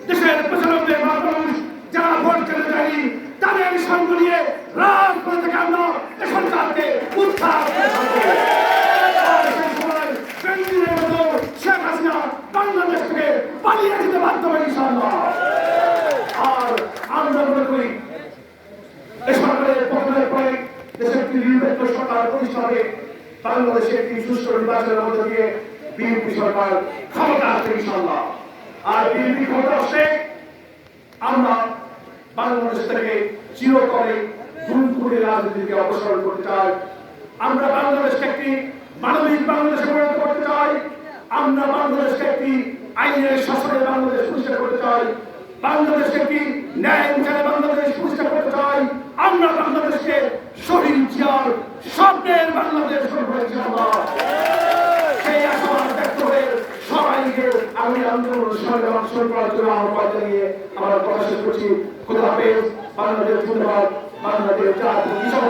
দেশের 95 ভাগ মানুষ যারা ভোট কেন্দ্রে যায়নি তাদের সঙ্গ নিয়ে রাজপথে থেকে আমরা এ সরকারকে উৎখাত করে থাকবো। আর সেই সময় বেনজিরের মতো শেখ হাসিনা বাংলাদেশ থেকে পালিয়ে যেতে বাধ্য হবে ইনশাআল্লাহ। আর আমরা মনে করি এই সরকারের পতনের পরে দেশের একটি নিরপেক্ষ সরকার প্রতিষ্ঠা হবে। বাংলাদেশে একটি সুষ্ঠু নির্বাচনের মধ্য দিয়ে বিএনপি সরকার ক্ষমতা আসবে ইনশাআল্লাহ। আর বিএনপি ক্ষমতা আসলে আমরা বাংলাদেশ থেকে চিরতরে দুর্নীতির রাজনীতিকে অপসারণ করতে চাই। আমরা বাংলাদেশকে একটি মানবিক বাংলাদেশে পরিণত করতে চাই। আমরা বাংলাদেশকে একটি আইনের শাসনের বাংলাদেশ প্রতিষ্ঠা করতে চাই। বাংলাদেশকে একটি ন্যায় বিচারে বাংলাদেশ প্রতিষ্ঠা করতে চাই। আমরা বাংলাদেশকে শহীদ জিয়ার স্বপ্নের বাংলাদেশ করবো ইনশাআল্লাহ। সেই আশাবাদ ব্যক্ত করে সবাইকে আমি আন্দোলন সংগ্রাম শুরু করার জন্য আহ্বান জানিয়ে আমার কথা শেষ করছি। খোদা হাফেজ। বাংলাদেশ জিন্দাবাদ। বাংলাদেশ জাতীয় কৃষক